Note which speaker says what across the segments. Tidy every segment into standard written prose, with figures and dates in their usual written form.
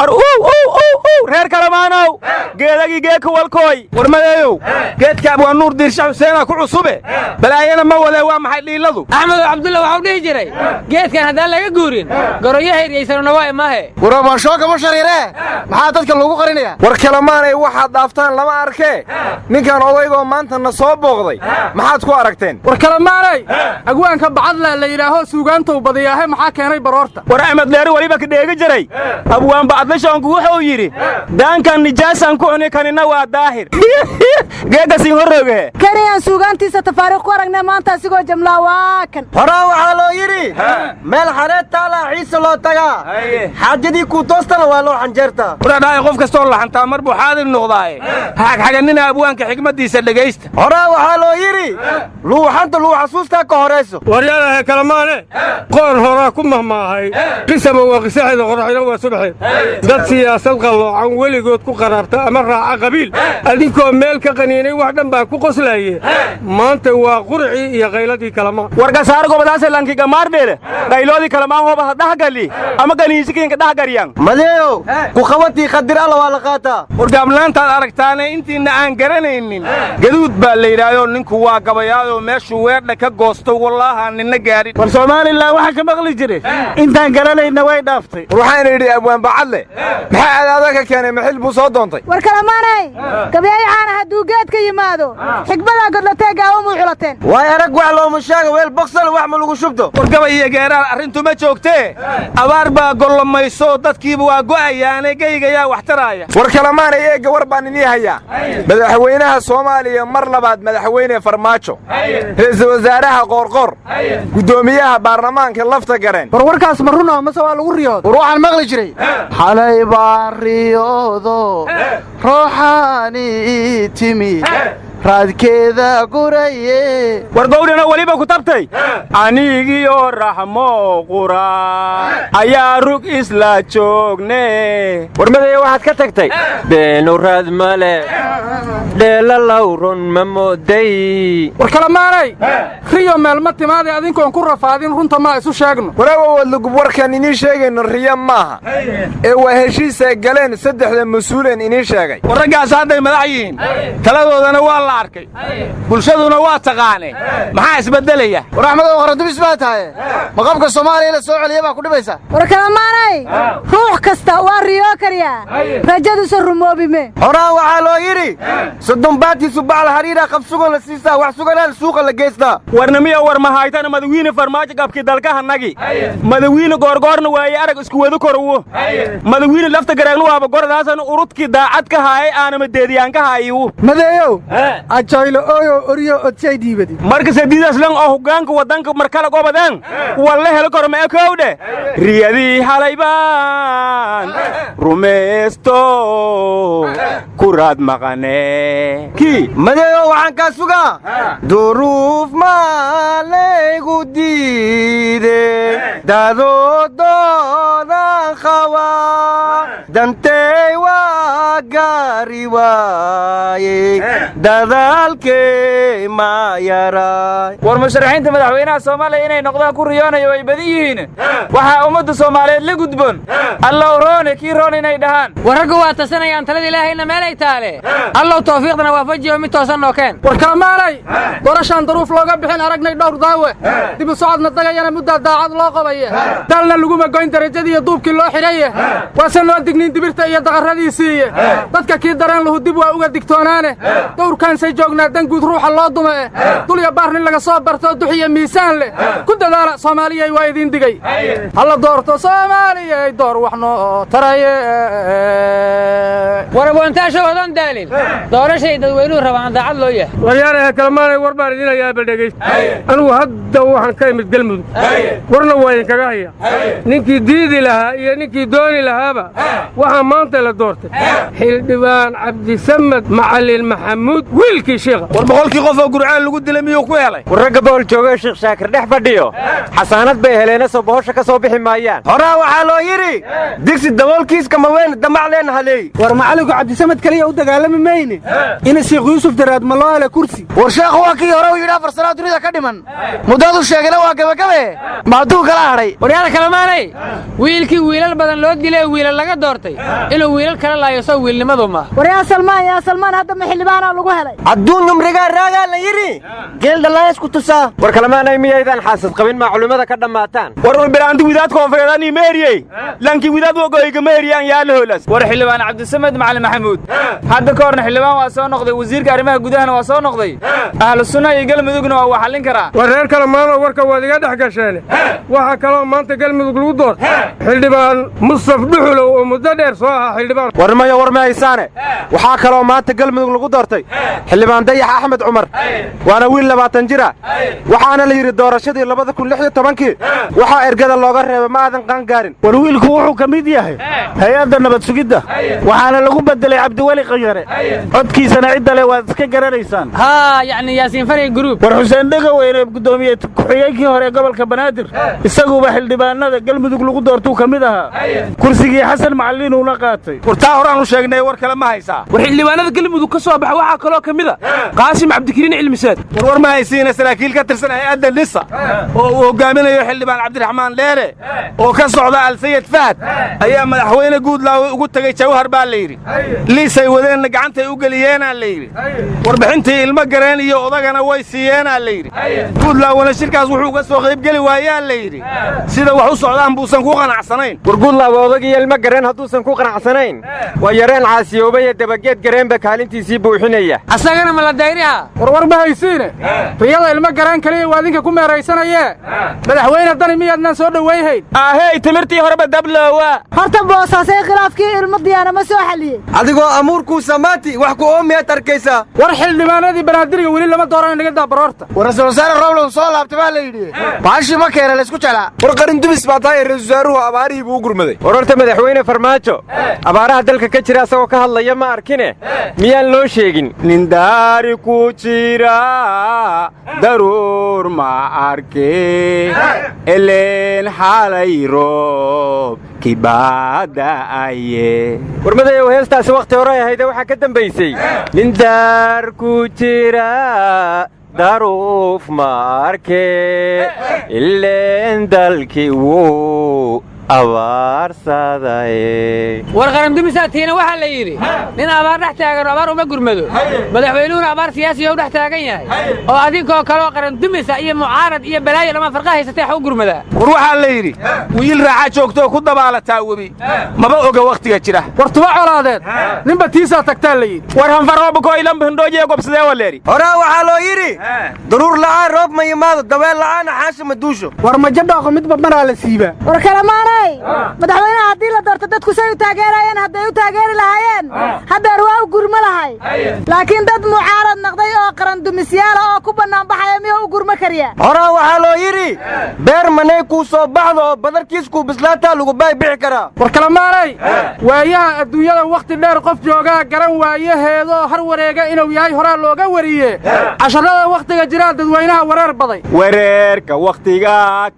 Speaker 1: reer kalamaanow geedagii geedka walkooy warmadeeyow geedkaab waa nuur diirsha xuseena ku cusube balaayana ma wadee waa maxay dhiiladu
Speaker 2: axmed cabdulla waxau dhihi jiray geedkan haddaan laga guurin goroyo hayriyaysanuna waa imaahe
Speaker 3: waramaashooga ma shariiree maxaa dadka loogu qarinaya
Speaker 1: war kalamaanay waxaad dhaaftaan lama arkee ninkan odaygoo maantana soo booqday maxaad ku aragteen
Speaker 3: war kalamaanay agwaanka bacadla la yidhaaho suugaantow badiyaahe maxaa keenay baroorta
Speaker 1: war axmed leeri weliba ka dheegi jiray abwaan bacadlashoonku wuxuu yidhi daankan nijaasaan ku cuni kanina waa daahir geedasiin horrogehe
Speaker 4: kanayaan suugaantiisa tafaariikh ku aragnay maanta asigoo jamlaa waa kan
Speaker 3: horaa waxaa loo yidhi meel xareed taalaa ciise loo tagaa xaajadii kuu toostana waa loo xanjeertaa
Speaker 1: waraadhaay qof kastoo laxantaa mar buu xaadir noqdaaye xagxaganina abwaanka xigmaddiisa dhegaysta
Speaker 3: horaa waxaa loo yidhi luuxanta luu xasuustaa ka horayso
Speaker 5: waryaalahe kalamaane qoon horaa ku mahmaahay qisama waa qisaxeeda qoraxina waa subaxeed dad siyaasad qalloocan weligood ku qaraarta ama raaca qabiil adinkoo meel ka qaniinay wax dhan baa ku qoslaaye maanta waa qurcii iyo qayladii kalamaan
Speaker 1: warkasaar gobadaase lankiga maardheele qayloodii kalamaan hoba dhahgali ama ganiisikiinka dhahgaryan
Speaker 3: madeeyow ku qabatii qadir alla waa la qaataa
Speaker 1: wargaablaantaad aragtaane intiinna aan garanaynin gaduud baa la yidhaahdo ninku waa gabayaadoo meeshuu weerdha ka goosto wallaaha ninna gaadhin
Speaker 3: war somalilan waxaa ka maqli jire intaan garanayna way dhaaftay
Speaker 1: war waxaana yidhi abwaan bacadle maxaa adaada ka keenay maxil buu soo doontay
Speaker 4: war kalamaanay gabyaayacaana hadduu geedka yimaado xigmadaa godlatee gaawo muu xulateen
Speaker 3: waay arag wax looma sheega weel boksal wax ma lagu shubto
Speaker 1: war gabay iyo geeraal arrintu ma joogtee abaar baa gollomayso dadkiiba waa go'ayaane geygayaa wax taraaya war kalamaanay eegga war baan inii hayaa madaxweynaha soomaaliya mar labaad madaxweyne farmaajo ra'iisul wasaaraha qoorqoor guddoomiyaha baarlamaanka lafta gareen
Speaker 3: war warkaas ma runa mase waa lagu riyood war waxaan maqli jiray xalay baan riyoodo ruuxaani timi raadkeeda guraye
Speaker 1: war gowdhana weliba ku tabtay anigiyo raxmo qura ayaa rug isla joogne warmadaya waxaad ka tagtay beenu raad male dheela lawrun ma mooday
Speaker 3: war kalamaanay riyo meel ma timaade adinkoon ku rafaadin runta maa isu sheegno
Speaker 1: waraawawad lugub warkaan inii sheegayno riya maaha ee waa heshiisay galeen saddexda mas-uuleen inii sheegay war raggaas hadday madax yihiin taladoodana waa la arkay bulshaduna waa taqaaneen maxaa isbeddelaya
Speaker 3: war axmedow qaradubis baa tahay ma qabka soomaaliya la soo celiya baa ku dhibaysa
Speaker 4: war kalamaanay ruux kasta waa riyoo kariyaa rajaduusa rumoobime
Speaker 3: horaan waxaa loo yidhi sodonbaatiisu bacal hariira qabsugon la siisaa wax suganaan suuqa la geystaa
Speaker 1: warnamiya war mahaytana madawiine farmaajo qabkii dalkahanagi madawiine goorgoorna waaye arag isku wadu korowo madawiine lafta garaagna waaba goradaasan urudkii daacad ka haayay aanama deediyaan ka haayiwu
Speaker 3: madeeyow ajaylo ooyo oriyo odsay diibadi
Speaker 1: marka sadiidaas lan oo hoggaanka waddanka markala gobadaan walla helo karo ma ekowdhe riyadii halaybaan rumaysto kuraad maqane kii
Speaker 3: madeeyow waxaan kaa sugaa duruuf maalaygu diide dadoodoodan qaba dantey waa gaari waaye dadaalkey ma yaray
Speaker 2: war musharaxiinta madaxweynaha soomaaliya inay noqdaan ku riyoonayo way badan yihiin waxaa ummadda soomaaliyeed la gudboon allow roone kii roon inay dhahaan warraggu waa tasanayaan talada ilaahayna meelay taale allow tawfiiqdana waafajiyo mid toosan noo keen
Speaker 3: war kalamaanay doorashaan daruuf looga bixin aragnay dhowr daawe dib u socodna dagayana muddaa daacad loo qabaya dalna laguma goyn darajadiiyo duubkii loo xidhaye waase noo digniin dibirta iyo daqarradiisiiye dadka kii dareen lahu dib waa uga digtoonaane dowrkaansay joognaa dan guud ruuxa loo dume dulya baar nin laga soo bartoo duxiyo miisaan leh ku dadaala soomaaliyay waa idiin digay halla doorto soomaaliyay door wax noo taraye
Speaker 2: warabwantaasho wadan daalin doorashay dadweynuhu rabaan daacad loo yahay
Speaker 5: waryaalahe kalamaanay war baan idin hayaa baldhegayst anigu hadda waxaan ka imid galmudug warna waa idinkaga haya ninkii diidi lahaa iyo ninkii dooni lahaaba waxaa maanta la doortay xildhibaan cabdisamed macalin maxamuud wiilkii shiikha
Speaker 1: war boqolkii qof oo gurcaan lagu dilay miyuu ku helay
Speaker 6: war ragga bool jooga sheekh shaakir dhex fadhiyo xasaanad bay heleena soo bohosha ka soo bixi maayaan
Speaker 1: horaa waxaa loo yidhi digsi daboolkiiska maweyn damacleen haleey
Speaker 3: war macallinku cabdisamed kaliya u dagaalami mayne ina sheekh yuusuf daraad ma loo hele kursi
Speaker 7: war sheekhu waa kii hore u yidhi 4 sano dunida ka dhiman muddadu sheegayna waa gabagabe maaduu kala hadhay
Speaker 2: waryaada kalamaanay wiilkii wiilal badan loo dilay wiilal laga doortay inuu wiilal kala laayo soo wiilnimadu ma
Speaker 4: war yaa salmaan hadda ma xildhibaana lagu helay
Speaker 6: adduun numrigaa raagaa la yidhi
Speaker 7: geel dhalays ku tusaa
Speaker 6: war kalamaanay miyaydaan xaasad qabin macluumada ka dhammaataan
Speaker 1: war ulbiraanti widaad koonfureedanii meeriyey lankii widaad wogoyga meeriyaan yaalaholas
Speaker 2: war xildhibaan cabdisamed macalin maxamuud hadda ka horna xildhibaan waa soo noqday wasiirka arrimaha gudahana waa soo noqday ahlu sunna iyo galmudugna waa wax xallin karaa
Speaker 5: war reer kalamaanoo warka waad iga dhex gasheen waxaa kaloo maanta galmudug lagu doortay xildhibaan mustaf dhuxulow oo muddo dheer soo ahaa xildhibaan
Speaker 6: war maya war ma haysaane waxaa kaloo maanta galmudug lagu doortay xildhibaan dayax axmed cumar waana wiil 20 jira waxaana la yidhi doorashadii 2016 waxaa ergada looga reebay ma aadan qaangaarin
Speaker 7: war wiilku wuxuu ka mid yahay hay-adda nabad sugidda waxaana lagu bedelay cabdiweli qanyare codkiisana cidda le waad iska garanaysaan
Speaker 2: haa yacni yaasiin fari gruub
Speaker 7: war xuseen dhegaweyne gudoomiye ku-xigeenkii hore gobolka banaadir isaguba xildhibaanada galmudug lagu doortuu ka mid ahaa kursigii xasan macallin uuna qaatay
Speaker 1: war taa horaan u sheegnay war kale ma haysaa
Speaker 3: war xildhibaanada galmudug ka soo baxa waxaa kaloo ka mid a qaasim cabdikariin cilmisaad
Speaker 1: war ma haysiina saraakiil ka tirsan hay-adda nisa oo uu hogaaminayo xildhibaan cabdiraxmaan leele oo ka socda alsayid fahad ayaa madaxweyne guudlaawe ugu tegey jawhar baa la yidhi liisay wadeenna gacantay u geliyeenaa la yidhi warbixintii ilmo gareen iyo odagana way siiyeenaa la yidhi guudlaawena shirkaas wuxuu uga soo qaybgeli waayaa la yidhi sida wax u socdaan buusan ku qanacsanayn
Speaker 6: war guudlaawe odag iyo ilmo gareen hadduusan ku qanacsanayn waa yareen caasiyoobay ee dabageed gareenba kaalintiisii buuxinaya
Speaker 2: asagana ma la dayriha
Speaker 3: war ma haysiine riyada ilmo garaan kaliya waa idinka ku meeraysanayee madaxweyne dani miyaadnaan soo dhowayhayn
Speaker 1: ahey timirtii horeba dabloowa
Speaker 4: horta boosaasay khilaafkii ilmo diyaana ma soo xalliyey
Speaker 6: adigoo amuurkuu samaati wax ku oomiyaad arkaysaa
Speaker 3: war xildhibaanadii banaadiriga weli lama doorana naga daabaroorta
Speaker 7: war ra'iisul wasaare rowlow soo laabtay baa la yidhi baashii ma keena laysku jalaa
Speaker 1: war qarin dubis baa tahay ra'iisul wasaaruhu abaarihii buu u gurmaday
Speaker 6: war horta madaxweyne farmaajo abaaraha dalka ka jira asagoo ka hadlaya ma arkine miyaan loo sheegin
Speaker 1: nin daari ku jira daruur ma arke eleen xalay roob kibaada'aye
Speaker 6: war madayow heestaasi wakhti hore ahayde waxaa ka dambaysay nin daar ku jira daruuf ma arke ileen dalkii wuu abaarsaday
Speaker 2: war qarandumisaatiina waxaa la yidhi nin abaar dhex taagan oo abaar uma gurmado madaxweynuhuna abaar siyaasiya u dhex taagan yahay oo adinkoo kaleoo qarandumisa iyo mucaarad iyo balaayo dhammaan farqa haysatay wax u gurmadaa
Speaker 1: war waxaa la yidhi wiil raaxa joogtoo ku dabaalataa webi maba oga wakhtiga jira
Speaker 3: war tuba colaadeed ninba tiisaa tagtaa la yidhi
Speaker 1: war hanfarooba ilanbahindhoojiye gobsadee waleeri
Speaker 6: horaa waxaa loo yidhi daruur la'aan roob ma yimaado dabeel la'aana xaasha ma duusho
Speaker 3: war majadhaaqo midba maraa la siibaa
Speaker 4: war kalamaanay madaxweynaha haddii la doorto dadku say u taageerayeen hadday u taageeri lahaayeen haddeer waa u gurmo lahay laakiin dad mucaarad naqday oo qarandumisyaala oo ku bannaanbaxaya miyuu u gurmo kariya
Speaker 6: horaa waxaa loo yidhi beer manay kuu soo baxdo oo badarkiiskuu bislaataa lagu baybixi karaa
Speaker 3: war kalamaanay waayaha adduunyada wakhti dheer qof joogaa garan waayaheedoo har wareega inuu yahay horaa looga wariye casharrada wakhtiga jiraa dadweynaha wareer baday
Speaker 1: wareerka wakhtigaa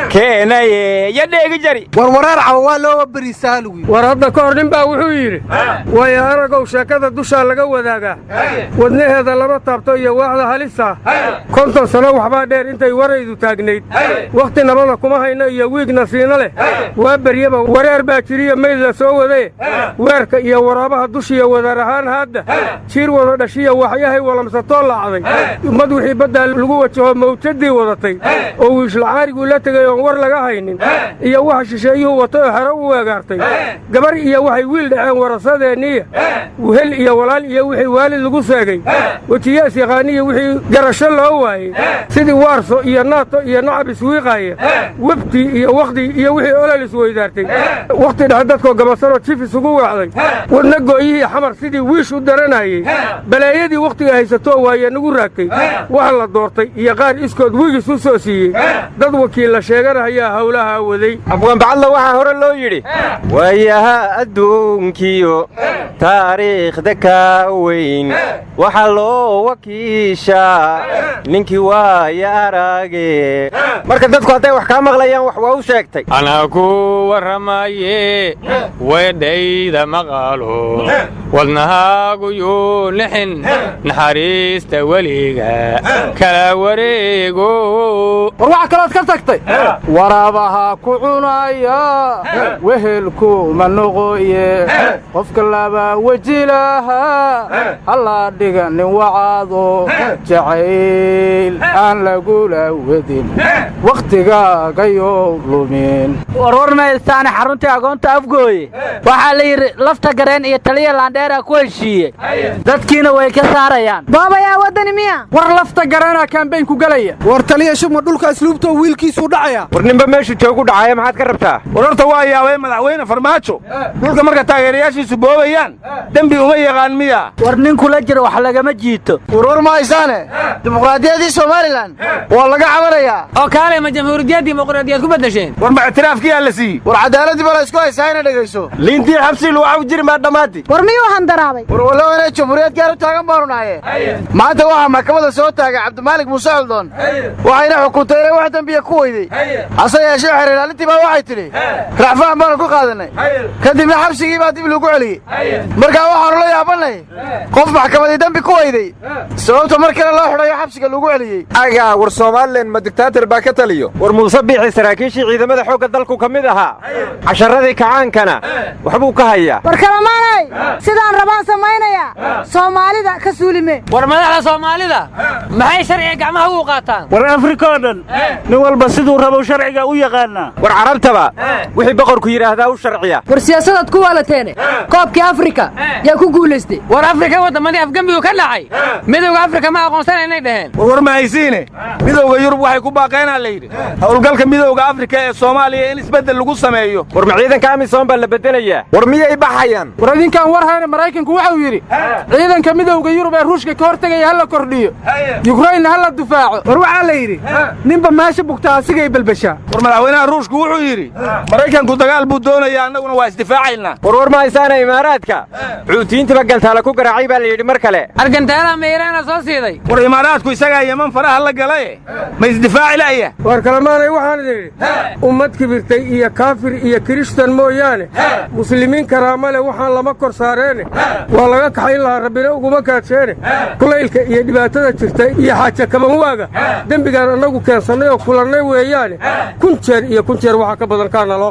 Speaker 1: keenaye yadheegi jari
Speaker 7: war wareer cawa waa loo bariisaa lugu
Speaker 5: war hadda ka hor nin baa wuxuu yidhi waayo aragow sheekada dushaa laga wadaagaa wadnaheeda lama taabto iyo waaxda halisa 50 sano waxbaa dheer intay waraydu taagnayd wakhti nabada kuma hayno iyo wiigna siina leh waa beryaba wareer baa jiriyo mayd la soo wadaye weerka iyo waraabaha dushiya wadaar ahaan hadda jiir wada dhashiya waxyahay walamsatoo laacday ummad wixii baddaa lagu wajaho mawjadii wadatay oo wiishlacaariguu la tegay oon war laga haynin iyo waxa shisheeyuhu wato oo xero u weegaartay gabar iyo waxay wiil dhaceen warasadeeniya wehel iyo walaal iyo wixii waalid lagu seegay wejiyaas yaqaaniya wixii garasho loo waayey sidii waarso iyo naato iyo nacab iswiiqaaya webtii iyo wakhdi iyo wixii olol isweydaartay wakhti dhexe dadkoo gabasanoo jif isugu weecday wadna gooyihii xamar sidii wiish u daranayey balaayadii wakhtiga haysatoo waaye nagu raagtay wax la doortay iyo qaar iskood wigis u soo siiyey dad wakiil la sheeganahayaa howlahaa waday
Speaker 6: abwaanbacadla waxaa hore loo yidhi waayaha adduunkiyo taariikhda kaa weyn waxaa loo wakiishaa ninkii waaya araage marka dadku hadday wax kaa maqlayaan wax waa u sheegtay
Speaker 2: anaa ku warramaye weedhayda maqaalo wadnahaagu yuu nixin naxariista weliga kala wareego
Speaker 3: war waxa kalood ka tagtay waraabaha ku cunaya wehelku ma noqoye qofka laba wajilaha halla dhiganin wacaado jacayl aan lagula wadin wakhtigaagayo lumin
Speaker 2: warwar maystaane xaruntii agoonta afgooye waxaa la yidhi lafta gareen iyo taliya laandheeraa ku heshiiyey dadkiina way ka saarayaan
Speaker 4: boobayaa waddani miya
Speaker 3: war lafta gareenaa kaambayn ku gelaya
Speaker 8: war taliya shubma dhulka asluubtoo wiilkiisuu dhacaya
Speaker 6: war ninba meeshu joogu dhacaya maxaad ka rabtaa
Speaker 1: war horta waa yaabay madaxweyne farmaajo dhulka marka taageerayaashiisu boobayaan dembi uma yaqaan miya
Speaker 2: war nin kula jira wax lagama jiito
Speaker 8: warwar ma haysaane dimuqraadiyaddii somalilan waa laga cabanayaa
Speaker 2: oo kaale ma jamhuuriyadda dimuqraadiyaad ku beddesheen
Speaker 1: war ma ictiraafkiyaa la siiyey
Speaker 8: war cadaaladii baa la isku haysaa inay dhegayso
Speaker 6: liintii xabsi luucaw jiri maa dhammaanti
Speaker 4: war miyuu handaraabay
Speaker 8: war wallow inay jamhuuriyad gaar u taagan baanu nahaye maanta waxaa maxkamadda soo taagay cabdimaalig muuse coldoon waxayna xukuntay inay wax dembiya ku weyday hase yeeshee xeer ilaalintii baa waxay tidhi racfaan baanu ku qaadannay kadibna xabsigii baa dib lagu celiyey markaa waxaanu la yaabannay qof maxkamadii dembi ku weyday sababta mar kale loo xidhayo xabsiga lagu celiyey
Speaker 6: agaa war somalilan ma dictaator baa ka taliyo war muuse biixi saraakiishii ciidamada xoogga dalku ka mid ahaa casharadii kacaankana waxbuu ka hayaa
Speaker 4: war kalamaanay sidaan rabaan samaynayaa soomaalida ka suulime
Speaker 2: war madaxda soomaalida maxay sharciga gacmaha ugu qaataan
Speaker 7: war afrika oo dhan nin walba siduu rabo sharciga u yaqaanaa
Speaker 6: war carabtaba wixii boqorku yidhaahdaa u sharciya
Speaker 9: war siyaasadaad ku waalateene koobkii afrika yaa ku guulaystay
Speaker 2: war afrika waddamadii afgembigu ka dhacay midowga afrika ma aqoonsanaynay dhaheen
Speaker 1: war ma haysiine midowga yurub waxay ku baaqeenaa la yidhi howlgalka midowga afrika ee soomaaliya in isbeddel lagu sameeyo
Speaker 6: war ma ciidanka amisom baa la beddelayaa war miyay baxayaan
Speaker 3: war idinkaan war hayna maraykanku wuxuu yidhi ciidanka midowga yurub ee ruushka ka hortegaya ha la kordhiyo yukrainna ha la dufaaco
Speaker 8: war waxaa la yidhi ninba meesha bugta asigay balbashaa
Speaker 1: war madaxweynaha ruushku wuxuu yidhi maraykanku dagaal buu doonayaa annaguna waa isdifaacaynaa
Speaker 6: war ma haysaana imaaraadka xuutiyiintiba gantaala ku garaacay baa la yidhi mar kale
Speaker 2: argantaalaha mayraana soo siiday
Speaker 1: war imaaraadku isagaa yeman faraha la galaye ma isdifaaci la'ya
Speaker 5: war kalemaanay waxaan idhi ummad kibirtay iyo kaafir iyo kirishtan mooyaane muslimiin karaama leh waxaan lama kor saareene waa laga kaxayn lahaa rabbina uguma kaadsheene kulaylka iyo dhibaatada jirta iyo xaaja kabanwaaga dembigaan annagu keensannay oo kulannay weeyaane kun jeer waxaa ka badan kaana loo